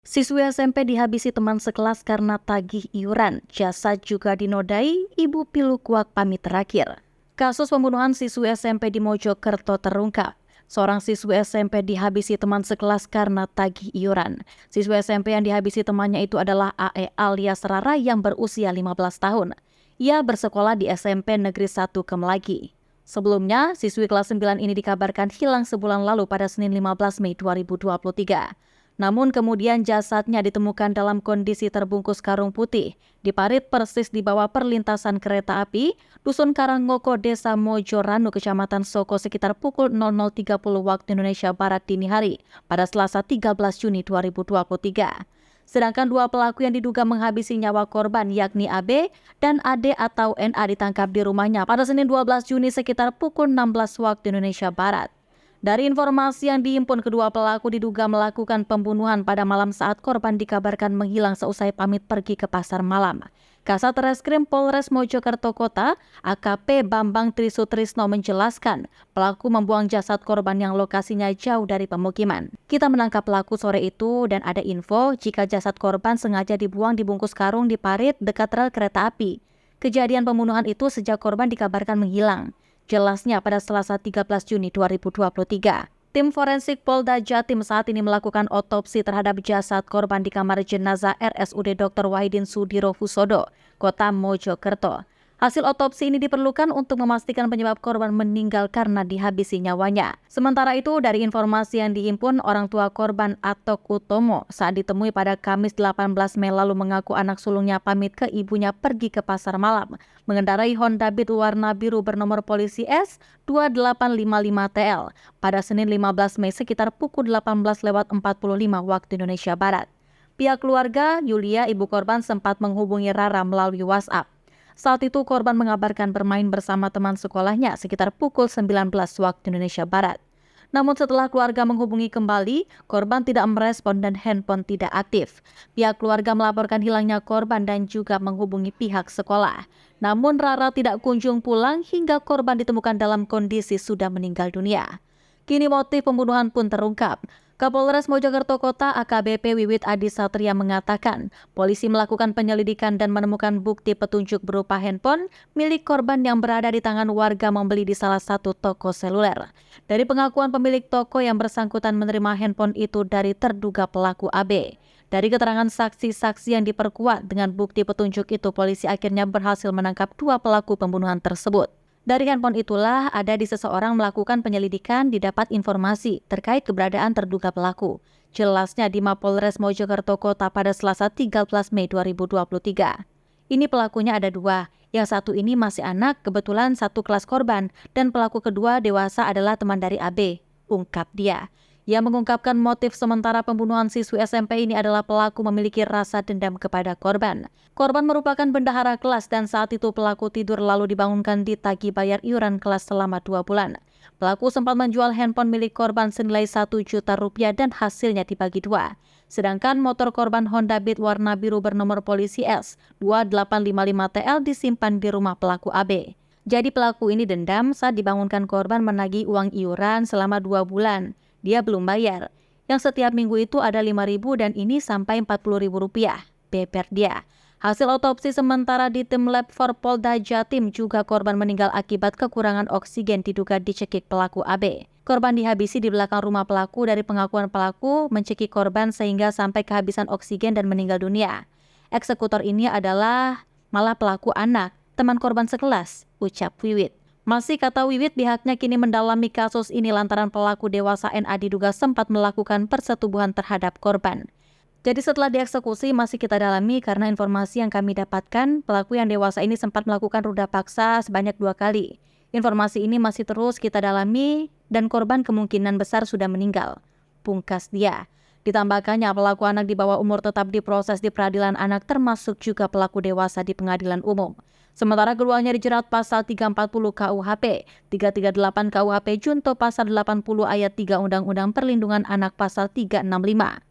Siswi SMP dihabisi teman sekelas karena tagih iuran. Jasad juga dinodai, ibu pilu kuak pamit terakhir. Kasus pembunuhan siswi SMP di Mojokerto terungkap. Seorang siswi SMP dihabisi teman sekelas karena tagih iuran. Siswi SMP yang dihabisi temannya itu adalah AE alias Rara yang berusia 15 tahun. Ia bersekolah di SMP Negeri 1 Kemelagi. Sebelumnya, siswi kelas 9 ini dikabarkan hilang sebulan lalu pada Senin 15 Mei 2023. Namun kemudian jasadnya ditemukan dalam kondisi terbungkus karung putih di parit persis di bawah perlintasan kereta api Dusun Karangngoco, Desa Mojoranu, Kecamatan Soko sekitar pukul 00.30 waktu Indonesia Barat dini hari pada Selasa 13 Juni 2023. Sedangkan dua pelaku yang diduga menghabisi nyawa korban yakni AB dan AD atau NA ditangkap di rumahnya pada Senin 12 Juni sekitar pukul 16 waktu Indonesia Barat. Dari informasi yang dihimpun, kedua pelaku diduga melakukan pembunuhan pada malam saat korban dikabarkan menghilang seusai pamit pergi ke pasar malam. Kasat Reskrim Polres Mojokerto Kota, AKP Bambang Trisutrisno menjelaskan, pelaku membuang jasad korban yang lokasinya jauh dari pemukiman. Kita menangkap pelaku sore itu dan ada info jika jasad korban sengaja dibuang dibungkus karung di parit dekat rel kereta api. Kejadian pembunuhan itu sejak korban dikabarkan menghilang. Jelasnya pada Selasa 13 Juni 2023. Tim forensik Polda Jatim saat ini melakukan otopsi terhadap jasad korban di kamar jenazah RSUD Dr. Wahidin Sudirohusodo, Kota Mojokerto. Hasil otopsi ini diperlukan untuk memastikan penyebab korban meninggal karena dihabisi nyawanya. Sementara itu, dari informasi yang dihimpun, orang tua korban Atok Utomo saat ditemui pada Kamis 18 Mei lalu mengaku anak sulungnya pamit ke ibunya pergi ke pasar malam, mengendarai Honda Beat warna biru bernomor polisi S2855TL pada Senin 15 Mei sekitar pukul 18.45 waktu Indonesia Barat. Pihak keluarga, Yulia, ibu korban sempat menghubungi Rara melalui WhatsApp. Saat itu korban mengabarkan bermain bersama teman sekolahnya sekitar pukul 19 waktu Indonesia Barat. Namun setelah keluarga menghubungi kembali, korban tidak merespon dan handphone tidak aktif. Pihak keluarga melaporkan hilangnya korban dan juga menghubungi pihak sekolah. Namun Rara tidak kunjung pulang hingga korban ditemukan dalam kondisi sudah meninggal dunia. Kini motif pembunuhan pun terungkap. Kapolres Mojokerto Kota AKBP Wiwit Adi Satria mengatakan, polisi melakukan penyelidikan dan menemukan bukti petunjuk berupa handphone milik korban yang berada di tangan warga membeli di salah satu toko seluler. Dari pengakuan pemilik toko yang bersangkutan menerima handphone itu dari terduga pelaku AB. Dari keterangan saksi-saksi yang diperkuat dengan bukti petunjuk itu, polisi akhirnya berhasil menangkap dua pelaku pembunuhan tersebut. Dari handphone itulah ada di seseorang melakukan penyelidikan didapat informasi terkait keberadaan terduga pelaku. Jelasnya di Mapolres Mojokerto Kota pada Selasa 13 Mei 2023. Ini pelakunya ada dua. Yang satu ini masih anak, kebetulan satu kelas korban, dan pelaku kedua dewasa adalah teman dari AB, ungkap dia. Ia mengungkapkan motif sementara pembunuhan siswi SMP ini adalah pelaku memiliki rasa dendam kepada korban. Korban merupakan bendahara kelas dan saat itu pelaku tidur lalu dibangunkan ditagih bayar iuran kelas selama 2 bulan. Pelaku sempat menjual handphone milik korban senilai 1 juta rupiah dan hasilnya dibagi dua. Sedangkan motor korban Honda Beat warna biru bernomor polisi S2855TL disimpan di rumah pelaku AB. Jadi pelaku ini dendam saat dibangunkan korban menagih uang iuran selama 2 bulan. Dia belum bayar. Yang setiap minggu itu ada 5.000 dan ini sampai 40.000 rupiah. Beber dia. Hasil otopsi sementara di tim lab for Polda Jatim juga korban meninggal akibat kekurangan oksigen diduga dicekik pelaku AB. Korban dihabisi di belakang rumah pelaku. Dari pengakuan pelaku mencekik korban sehingga sampai kehabisan oksigen dan meninggal dunia. Eksekutor ini adalah malah pelaku anak, teman korban sekelas, ucap Wiwit. Masih kata Wiwit, pihaknya kini mendalami kasus ini lantaran pelaku dewasa NA diduga sempat melakukan persetubuhan terhadap korban. Jadi setelah dieksekusi masih kita dalami karena informasi yang kami dapatkan, pelaku yang dewasa ini sempat melakukan ruda paksa sebanyak 2 kali. Informasi ini masih terus kita dalami dan korban kemungkinan besar sudah meninggal, pungkas dia. Ditambahkannya pelaku anak di bawah umur tetap diproses di peradilan anak termasuk juga pelaku dewasa di pengadilan umum. Sementara keduanya dijerat pasal 340 KUHP, 338 KUHP Junto pasal 80 ayat 3 Undang-Undang Perlindungan Anak pasal 365.